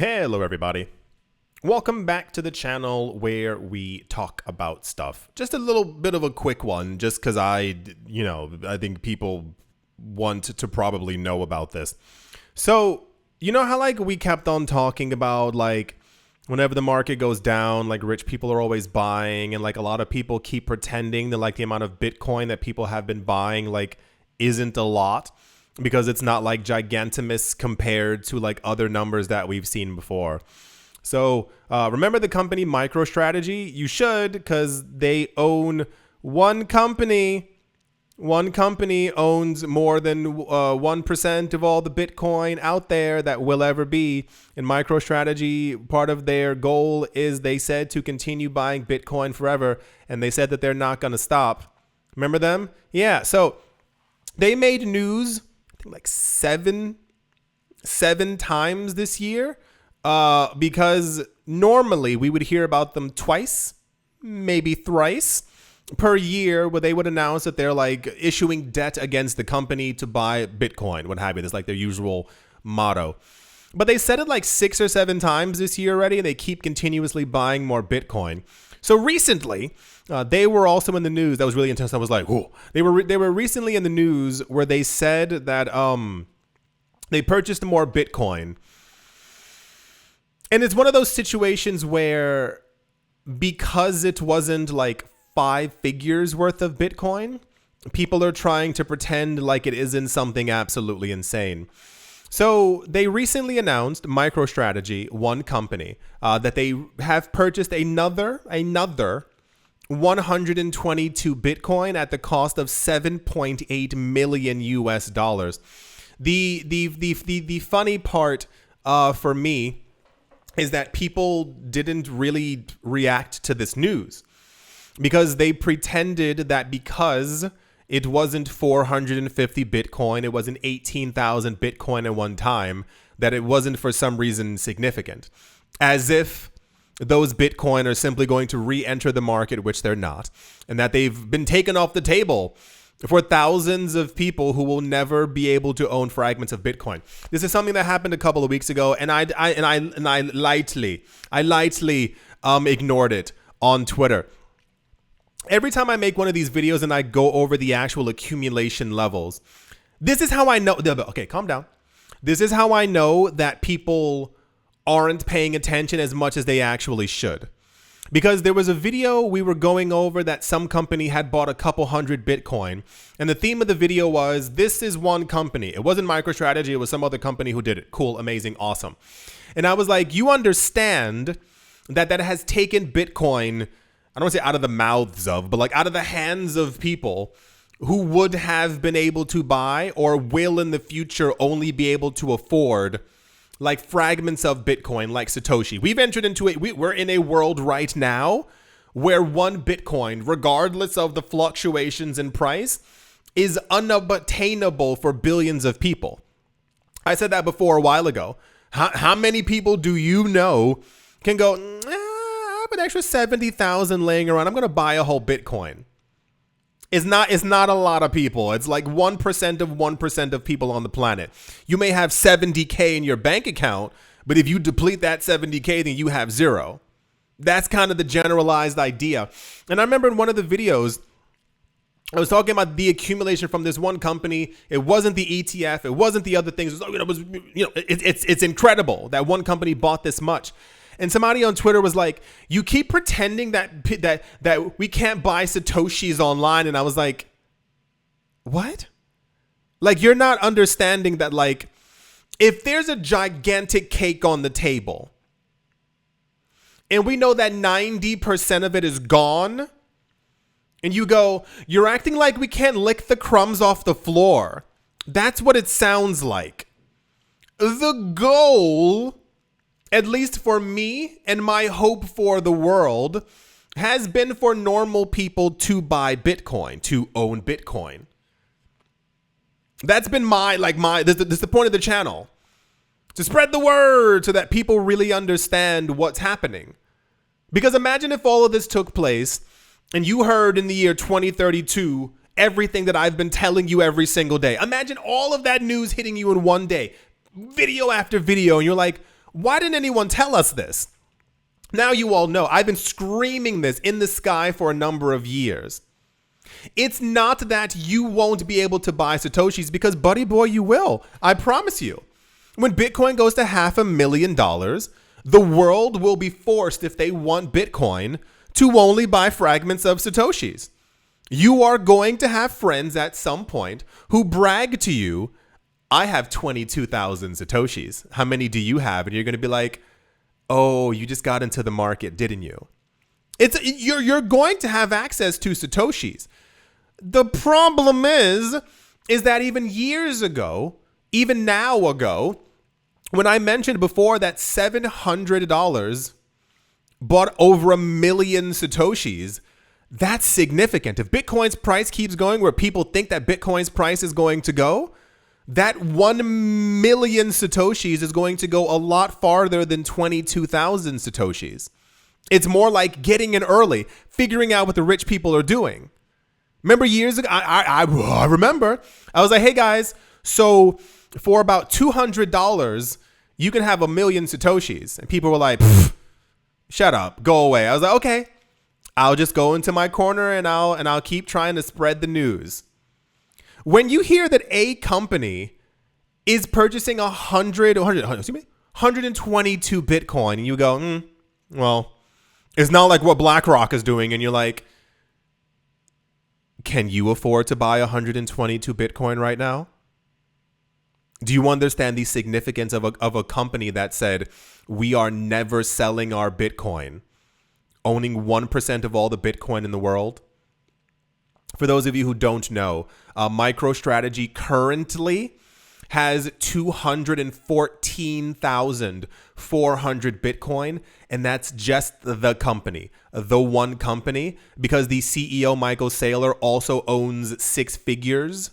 Hello everybody. Welcome back to the channel where we talk about stuff. Just a little bit of a quick one just because I think people want to probably know about this. So, you know how we kept on talking about whenever the market goes down, rich people are always buying, and a lot of people keep pretending that the amount of Bitcoin that people have been buying isn't a lot because it's not gigantimous compared to other numbers that we've seen before. So remember the company MicroStrategy? You should, because they own one company. One company owns more than 1% of all the Bitcoin out there that will ever be. In MicroStrategy, part of their goal is, they said, to continue buying Bitcoin forever. And they said that they're not going to stop. Remember them? Yeah. So they made news, I think seven times this year. Because normally we would hear about them twice, maybe thrice per year, where they would announce that they're issuing debt against the company to buy Bitcoin, what have you. That's their usual motto. But they said it 6 or 7 times this year already, and they keep continuously buying more Bitcoin. So recently, they were also in the news. That was really intense. I was like, oh, they were recently in the news where they said that they purchased more Bitcoin. And it's one of those situations where, because it wasn't 5 figures worth of Bitcoin, people are trying to pretend like it isn't something absolutely insane. So they recently announced, MicroStrategy, one company, that they have purchased another 122 Bitcoin at the cost of $7.8 million US. The funny part for me is that people didn't really react to this news, because they pretended that because it wasn't 450 Bitcoin, it wasn't 18,000 Bitcoin at one time, that it wasn't for some reason significant. As if those Bitcoin are simply going to re-enter the market, which they're not, and that they've been taken off the table for thousands of people who will never be able to own fragments of Bitcoin. This is something that happened a couple of weeks ago, and I lightly ignored it on Twitter. Every time I make one of these videos and I go over the actual accumulation levels, this is how I know. Okay, calm down. This is how I know that people aren't paying attention as much as they actually should. Because there was a video we were going over that some company had bought a couple hundred Bitcoin. And the theme of the video was, this is one company. It wasn't MicroStrategy. It was some other company who did it. Cool, amazing, awesome. And I was like, you understand that has taken Bitcoin, I don't want to say out of the mouths of, but out of the hands of people who would have been able to buy, or will in the future only be able to afford, fragments of Bitcoin, like Satoshi. We've entered into we're in a world right now where one Bitcoin, regardless of the fluctuations in price, is unattainable for billions of people. I said that before a while ago. How many people do you know can go, I have an extra 70,000 laying around, I'm going to buy a whole Bitcoin? It's not a lot of people. It's 1% of 1% of people on the planet. You may have 70K in your bank account, but if you deplete that 70K, then you have 0. That's kind of the generalized idea. And I remember in one of the videos, I was talking about the accumulation from this one company. It wasn't the ETF. It wasn't the other things. It's incredible that one company bought this much. And somebody on Twitter was like, you keep pretending that we can't buy Satoshis online. And I was like, what? You're not understanding that, if there's a gigantic cake on the table and we know that 90% of it is gone, and you're acting like we can't lick the crumbs off the floor. That's what it sounds like. The goal, at least for me and my hope for the world, has been for normal people to buy Bitcoin, to own Bitcoin. That's been this is the point of the channel. To spread the word so that people really understand what's happening. Because imagine if all of this took place and you heard in the year 2032 everything that I've been telling you every single day. Imagine all of that news hitting you in one day, video after video, and you're like, Why didn't anyone tell us this? Now you all know. I've been screaming this in the sky for a number of years. It's not that you won't be able to buy satoshis, because buddy boy, you will. I promise you. When Bitcoin goes to $500,000, the world will be forced, if they want Bitcoin, to only buy fragments of satoshis. You are going to have friends at some point who brag to you, I have 22,000 satoshis. How many do you have? And you're going to be like, oh, you just got into the market, didn't you? You're going to have access to satoshis. The problem is that even years ago, even now ago, when I mentioned before that $700 bought over 1 million satoshis, that's significant. If Bitcoin's price keeps going where people think that Bitcoin's price is going to go, that 1 million satoshis is going to go a lot farther than 22,000 satoshis. It's more like getting in early, figuring out what the rich people are doing. Remember years ago, I remember, I was like, hey guys, so for about $200, you can have 1 million satoshis. And people were like, shut up, go away. I was like, okay, I'll just go into my corner and I'll keep trying to spread the news. When you hear that a company is purchasing 122 Bitcoin, and you go, well, it's not like what BlackRock is doing, and you're like, can you afford to buy 122 Bitcoin right now? Do you understand the significance of a company that said, we are never selling our Bitcoin, owning 1% of all the Bitcoin in the world? For those of you who don't know, MicroStrategy currently has 214,400 Bitcoin, and that's just the company, the one company, because the CEO, Michael Saylor, also owns 6 figures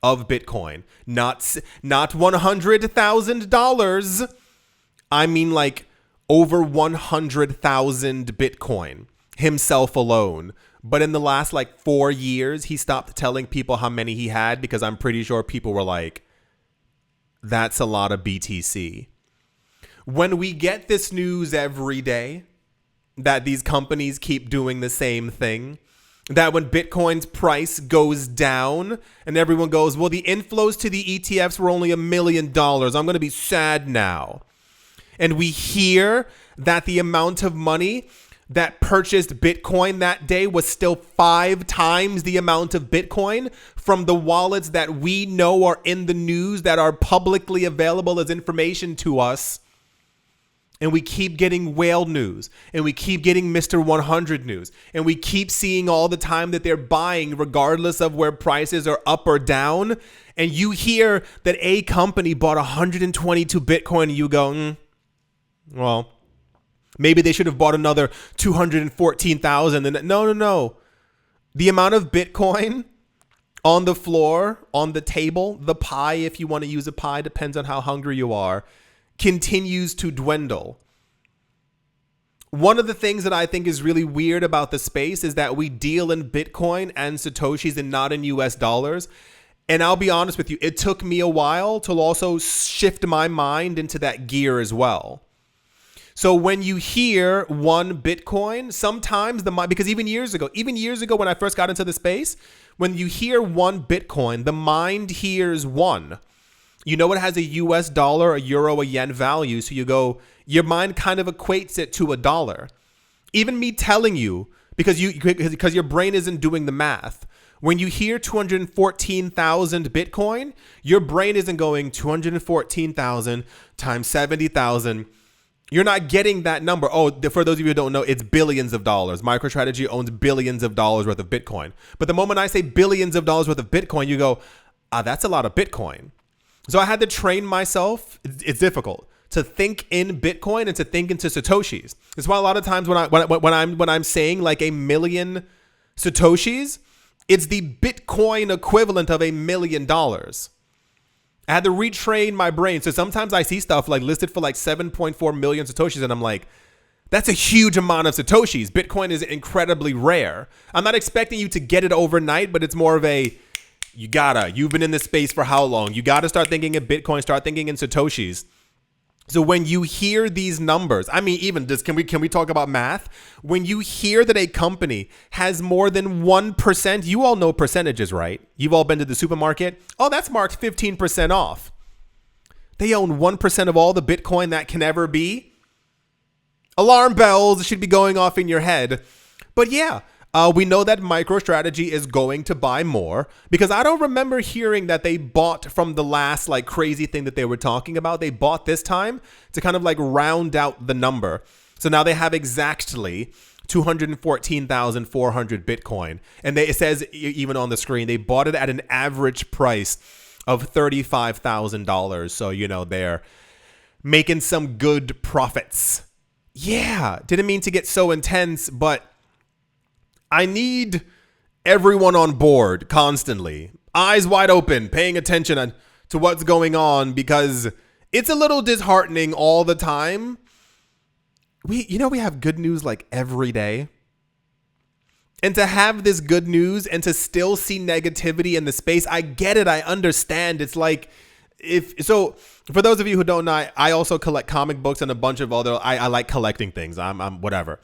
of Bitcoin, not $100,000. I mean like over 100,000 Bitcoin himself alone. But in the last like 4 years, he stopped telling people how many he had, because I'm pretty sure people were like, that's a lot of BTC. When we get this news every day that these companies keep doing the same thing, that when Bitcoin's price goes down and everyone goes, well, the inflows to the ETFs were only $1 million. I'm going to be sad now. And we hear that the amount of money that purchased Bitcoin that day was still 5 times the amount of Bitcoin from the wallets that we know are in the news, that are publicly available as information to us. And we keep getting whale news, and we keep getting Mr. 100 news, and we keep seeing all the time that they're buying regardless of where prices are up or down. And you hear that a company bought 122 Bitcoin, and you go, well, maybe they should have bought another 214,000. And no. The amount of Bitcoin on the floor, on the table, the pie, if you want to use a pie, depends on how hungry you are, continues to dwindle. One of the things that I think is really weird about the space is that we deal in Bitcoin and satoshis and not in US dollars. And I'll be honest with you, it took me a while to also shift my mind into that gear as well. So when you hear 1 Bitcoin, sometimes because even years ago when I first got into the space, when you hear 1 Bitcoin, the mind hears 1. You know, it has a US dollar, a euro, a yen value. So you go, your mind kind of equates it to $1. Even me telling you, because your brain isn't doing the math. When you hear 214,000 Bitcoin, your brain isn't going 214,000 times 70,000. You're not getting that number. Oh, for those of you who don't know, it's billions of dollars. MicroStrategy owns billions of dollars worth of Bitcoin. But the moment I say billions of dollars worth of Bitcoin, you go, that's a lot of Bitcoin. So I had to train myself. It's difficult to think in Bitcoin and to think into satoshis. That's why a lot of times when I'm saying like 1 million satoshis, it's the Bitcoin equivalent of $1 million. I had to retrain my brain. So sometimes I see stuff like listed for like 7.4 million satoshis, and I'm like, that's a huge amount of satoshis. Bitcoin is incredibly rare. I'm not expecting you to get it overnight, but it's more of a, you've been in this space for how long? You gotta start thinking in Bitcoin, start thinking in satoshis. So when you hear these numbers, I mean, even this, can we talk about math? When you hear that a company has more than 1%, you all know percentages, right? You've all been to the supermarket. Oh, that's marked 15% off. They own 1% of all the Bitcoin that can ever be. Alarm bells should be going off in your head. But yeah, we know that MicroStrategy is going to buy more, because I don't remember hearing that they bought from the last like crazy thing that they were talking about. They bought this time to kind of like round out the number. So now they have exactly 214,400 Bitcoin. And it says even on the screen, they bought it at an average price of $35,000. So, you know, they're making some good profits. Yeah, didn't mean to get so intense, but I need everyone on board constantly, eyes wide open, paying attention to what's going on, because it's a little disheartening all the time. We have good news like every day. And to have this good news and to still see negativity in the space, I get it. I understand. It's like, for those of you who don't know, I also collect comic books and a bunch of other, I like collecting things. I'm whatever.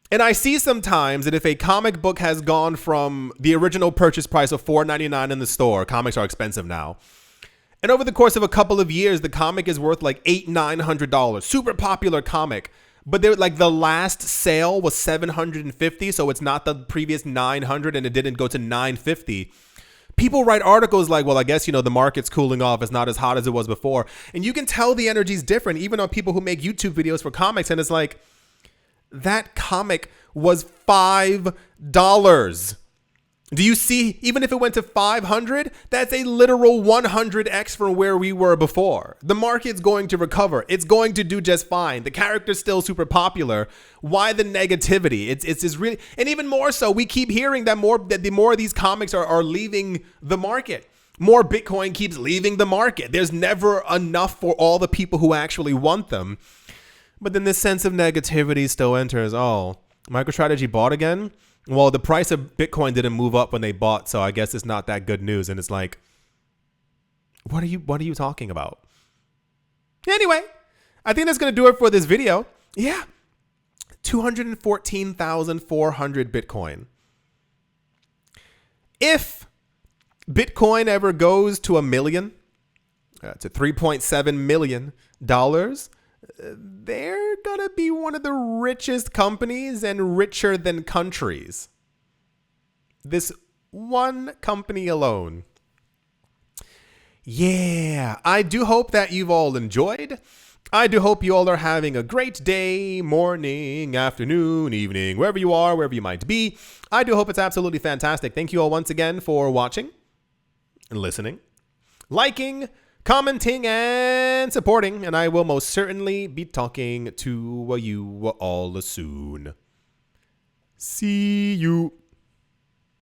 And I see sometimes that if a comic book has gone from the original purchase price of $4.99 in the store, comics are expensive now, and over the course of a couple of years, the comic is worth like $800-900, super popular comic, but they're like the last sale was $750, so it's not the previous $900, and it didn't go to $950. People write articles like, well, I guess, the market's cooling off. It's not as hot as it was before. And you can tell the energy's different, even on people who make YouTube videos for comics, and it's like, that comic was $5. Do you see, even if it went to 500, that's a literal 100x from where we were before. The market's going to recover. It's going to do just fine. The character's still super popular. Why the negativity? It's just really, and even more so, we keep hearing that the more of these comics are leaving the market. More Bitcoin keeps leaving the market. There's never enough for all the people who actually want them. But then this sense of negativity still enters. Oh, MicroStrategy bought again? Well, the price of Bitcoin didn't move up when they bought, so I guess it's not that good news. And it's like, what are you talking about? Anyway, I think that's going to do it for this video. Yeah, 214,400 Bitcoin. If Bitcoin ever goes to $1 million, to $3.7 million, they're gonna be one of the richest companies and richer than countries. This one company alone. Yeah, I do hope that you've all enjoyed. I do hope you all are having a great day, morning, afternoon, evening, wherever you are, wherever you might be. I do hope it's absolutely fantastic. Thank you all once again for watching and listening, liking, commenting, and supporting, and I will most certainly be talking to you all soon. See you.